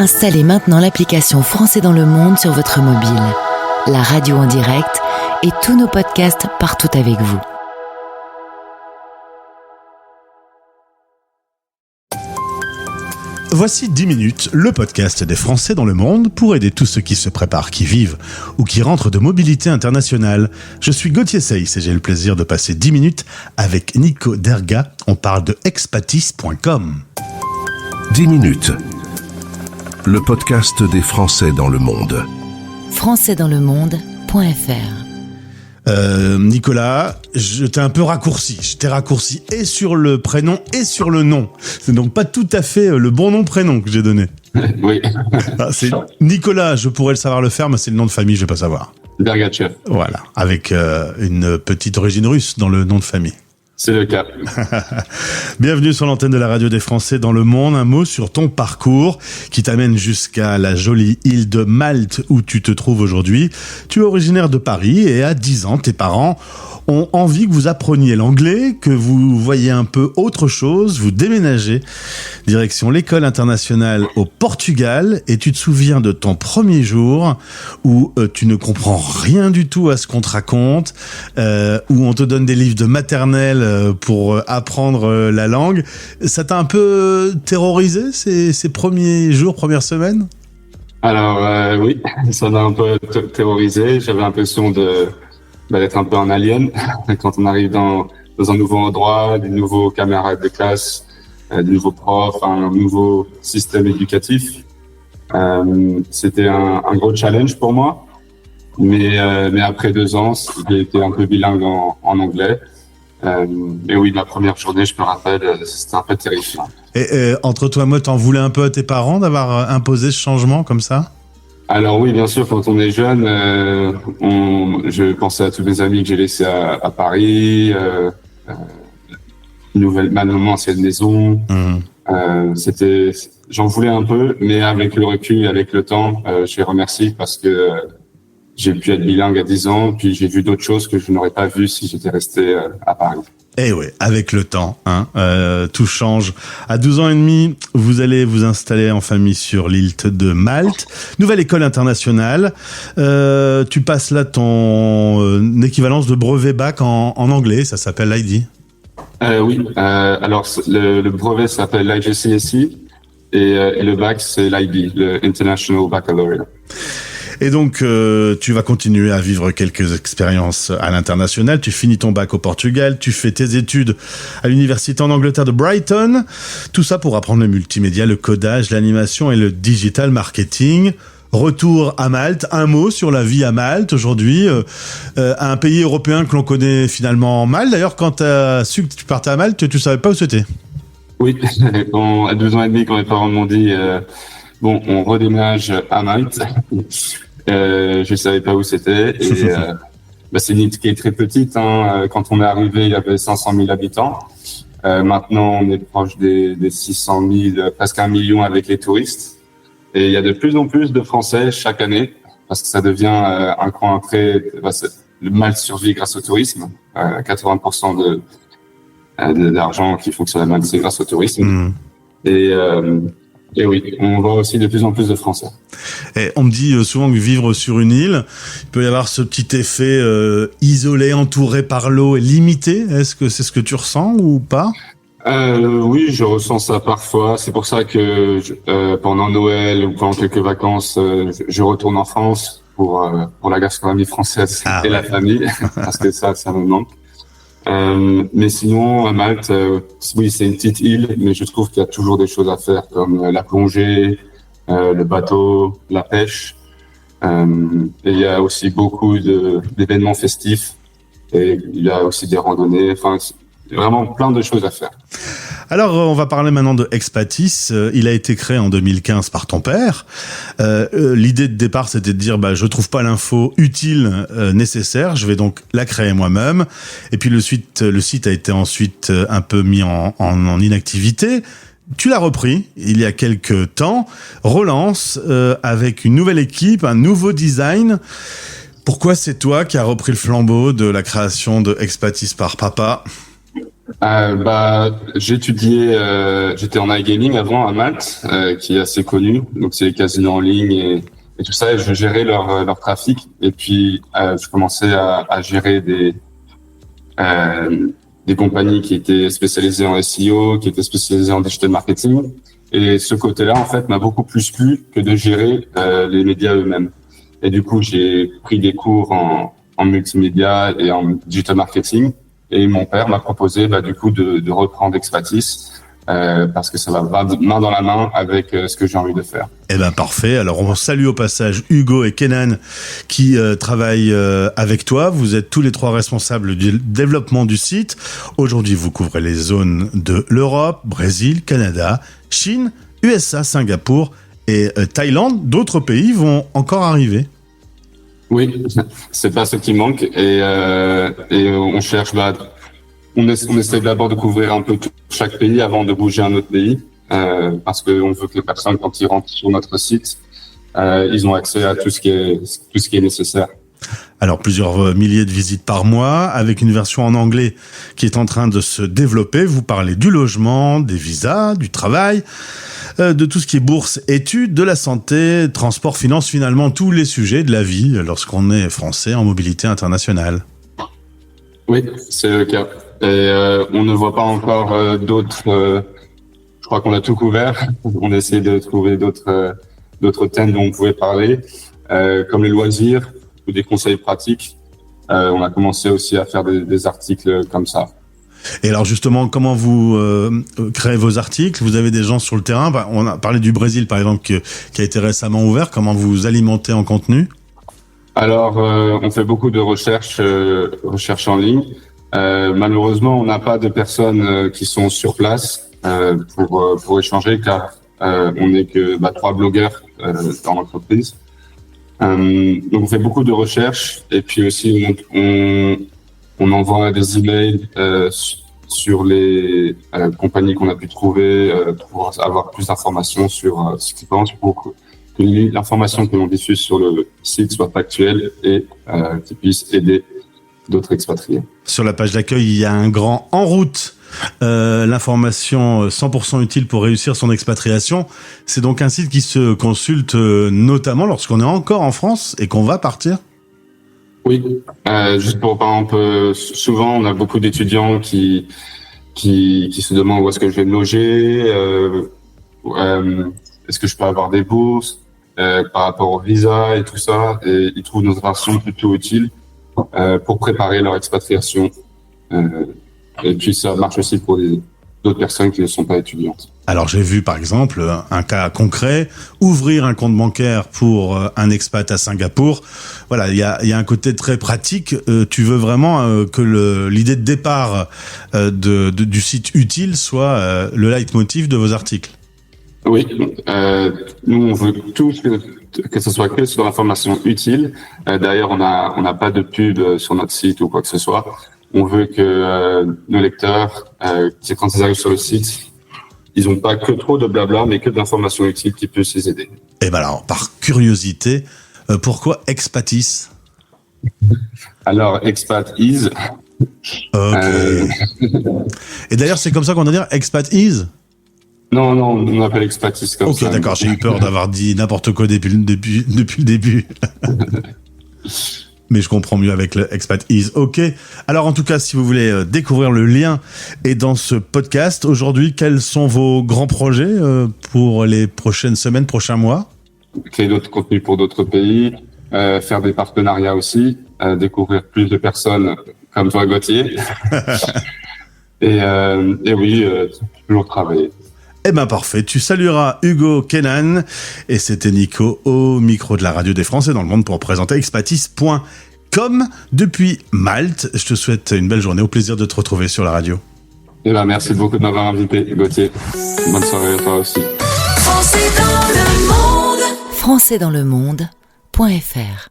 Installez maintenant l'application Français dans le monde sur votre mobile. La radio en direct et tous nos podcasts partout avec vous. Voici 10 minutes, le podcast des Français dans le monde pour aider tous ceux qui se préparent, qui vivent ou qui rentrent de mobilité internationale. Je suis Gauthier Seyss et j'ai le plaisir de passer 10 minutes avec Nico Derga. On parle de expatis.com. 10 minutes, le podcast des Français dans le monde. Françaisdanslemonde.fr. Nicolas, je t'ai un peu raccourci. Je t'ai raccourci et sur le prénom et sur le nom. C'est donc pas tout à fait le bon nom-prénom que j'ai donné. Oui. C'est Nicolas, je pourrais le savoir le faire, mais c'est le nom de famille, je vais pas savoir. Dergachev. Voilà, avec une petite origine russe dans le nom de famille. C'est le cas. Bienvenue sur l'antenne de la radio des Français dans le monde. Un mot sur ton parcours qui t'amène jusqu'à la jolie île de Malte où tu te trouves aujourd'hui. Tu es originaire de Paris et à 10 ans, tes parents ont envie que vous appreniez l'anglais, que vous voyiez un peu autre chose, vous déménagez direction l'école internationale au Portugal et tu te souviens de ton premier jour où tu ne comprends rien du tout à ce qu'on te raconte, où on te donne des livres de maternelle pour apprendre la langue. Ça t'a un peu terrorisé ces premiers jours, premières semaines ? Alors oui, ça m'a un peu terrorisé. J'avais l'impression d'être un peu un alien quand on arrive dans un nouveau endroit, des nouveaux camarades de classe, des nouveaux profs, un nouveau système éducatif. C'était un gros challenge pour moi, mais après 2 ans, j'ai été un peu bilingue en anglais. Mais oui, ma première journée, je me rappelle, c'était un peu terrifiant. Et entre toi et moi, t'en voulais un peu à tes parents d'avoir imposé ce changement comme ça ? Alors oui, bien sûr, quand on est jeune, je pensais à tous mes amis que j'ai laissés à Paris, ma ancienne maison. J'en voulais un peu, mais avec le recul, avec le temps, je les remercie parce que j'ai pu être bilingue à 10 ans, puis j'ai vu d'autres choses que je n'aurais pas vues si j'étais resté à Paris. Eh ouais, avec le temps, tout change. À 12 ans et demi, vous allez vous installer en famille sur l'île de Malte. Nouvelle école internationale. Tu passes là ton équivalence de brevet bac en anglais, ça s'appelle l'ID. Oui, alors le brevet s'appelle l'IGCSE et le bac c'est l'IB, le International Baccalaureate. Et donc, tu vas continuer à vivre quelques expériences à l'international. Tu finis ton bac au Portugal, tu fais tes études à l'université en Angleterre de Brighton. Tout ça pour apprendre le multimédia, le codage, l'animation et le digital marketing. Retour à Malte. Un mot sur la vie à Malte aujourd'hui, un pays européen que l'on connaît finalement mal. D'ailleurs, quand tu as su que tu partais à Malte, tu savais pas où c'était. Oui, à 2 ans et demi, quand mes parents m'ont dit on redéménage à Malte. Je savais pas où c'était et c'est une île qui est très petite. Quand on est arrivé, il y avait 500 000 habitants. Maintenant, on est proche des 600 000, presque 1 million avec les touristes. Et il y a de plus en plus de Français chaque année parce que ça devient un coin très. Le Malte survit grâce au tourisme. 80% de l'argent qui fonctionne à Malte, c'est grâce au tourisme. Et oui, on voit aussi de plus en plus de Français. Et on me dit souvent que vivre sur une île, il peut y avoir ce petit effet isolé, entouré par l'eau et limité. Est-ce que c'est ce que tu ressens ou pas ? Oui, je ressens ça parfois. C'est pour ça que pendant Noël ou pendant quelques vacances, je retourne en France pour la gastronomie française et la famille, parce que ça me manque. Mais sinon, à Malte, oui, c'est une petite île, mais je trouve qu'il y a toujours des choses à faire, comme la plongée, le bateau, la pêche. Et il y a aussi beaucoup d'événements festifs. Et il y a aussi des randonnées. Enfin, vraiment plein de choses à faire. Alors, on va parler maintenant de Expatis. Il a été créé en 2015 par ton père. L'idée de départ, c'était de dire, je trouve pas l'info utile, nécessaire. Je vais donc la créer moi-même. Et puis le site a été ensuite un peu mis en inactivité. Tu l'as repris il y a quelques temps. Relance avec une nouvelle équipe, un nouveau design. Pourquoi c'est toi qui as repris le flambeau de la création de Expatis par papa ? J'étudiais, j'étais en iGaming avant à Malte, qui est assez connu. Donc c'est les casinos en ligne et tout ça. Et je gérais leur trafic. Et puis je commençais à gérer des compagnies qui étaient spécialisées en SEO, qui étaient spécialisées en digital marketing. Et ce côté-là, en fait, m'a beaucoup plus plu que de gérer les médias eux-mêmes. Et du coup, j'ai pris des cours en multimédia et en digital marketing. Et mon père m'a proposé, du coup, de reprendre Expatis parce que ça va main dans la main avec ce que j'ai envie de faire. Eh ben parfait. Alors on salue au passage Hugo et Kenan qui travaillent avec toi. Vous êtes tous les trois responsables du développement du site. Aujourd'hui, vous couvrez les zones de l'Europe, Brésil, Canada, Chine, USA, Singapour et Thaïlande. D'autres pays vont encore arriver. Oui, c'est pas ce qui manque et on cherche. On essaie d'abord de couvrir un peu chaque pays avant de bouger à un autre pays, parce qu'on veut que les personnes, quand ils rentrent sur notre site, ils ont accès à tout ce qui est nécessaire. Alors plusieurs milliers de visites par mois, avec une version en anglais qui est en train de se développer. Vous parlez du logement, des visas, du travail, de tout ce qui est bourse, études, de la santé, transport, finance, finalement tous les sujets de la vie lorsqu'on est français en mobilité internationale. Oui, c'est le cas. Et on ne voit pas encore d'autres. Je crois qu'on a tout couvert. On essaie de trouver d'autres thèmes dont on pouvait parler, comme les loisirs ou des conseils pratiques. On a commencé aussi à faire des articles comme ça. Et alors justement, comment vous créez vos articles ? Vous avez des gens sur le terrain. On a parlé du Brésil par exemple qui a été récemment ouvert. Comment vous alimentez en contenu ? Alors, on fait beaucoup de recherches en ligne. Malheureusement, on n'a pas de personnes qui sont sur place pour échanger, car on n'est que 3 blogueurs dans l'entreprise. Donc, on fait beaucoup de recherches et puis aussi on envoie des emails sur les compagnies qu'on a pu trouver pour avoir plus d'informations sur ce qu'ils pensent, pour que l'information que l'on diffuse sur le site soit factuelle et qui puisse aider d'autres expatriés. Sur la page d'accueil, il y a un grand « En route ». L'information 100% utile pour réussir son expatriation. C'est donc un site qui se consulte notamment lorsqu'on est encore en France et qu'on va partir. Oui, juste pour par exemple, souvent on a beaucoup d'étudiants qui se demandent où est-ce que je vais me loger, est-ce que je peux avoir des bourses par rapport au visa et tout ça, et ils trouvent notre version plutôt utile pour préparer leur expatriation. Et puis ça marche aussi pour d'autres personnes qui ne sont pas étudiantes. Alors j'ai vu par exemple un cas concret, ouvrir un compte bancaire pour un expat à Singapour. Voilà, il y a un côté très pratique. Tu veux vraiment que l'idée de départ du site utile soit le leitmotiv de vos articles. Oui, nous on veut tout que ce soit que sur l'information utile. D'ailleurs, on n'a pas de pub sur notre site ou quoi que ce soit. On veut que nos lecteurs, quand ils arrivent sur le site, ils n'ont pas que trop de blabla, mais que d'informations utiles qui puissent les aider. Et ben alors, par curiosité, pourquoi Expatis ? Alors, Expatis. Ok. Et d'ailleurs, c'est comme ça qu'on doit dire Expatis ? Non, on appelle Expatis comme ça. Ok, d'accord, j'ai eu peur d'avoir dit n'importe quoi depuis le début. Mais je comprends mieux avec le Expatis. Ok. Alors en tout cas, si vous voulez découvrir le lien est dans ce podcast. Aujourd'hui, quels sont vos grands projets pour les prochaines semaines, prochains mois ? Créer d'autres contenus pour d'autres pays, faire des partenariats aussi, découvrir plus de personnes comme toi, Gauthier. et oui, toujours travailler. Eh ben parfait, tu salueras Hugo Kenan et c'était Nico au micro de la radio des Français dans le monde pour présenter expatis.com depuis Malte. Je te souhaite une belle journée, au plaisir de te retrouver sur la radio. Eh ben merci beaucoup de m'avoir invité, Gauthier. Bonne soirée à toi aussi. Français dans le monde. Françaisdanslemonde.fr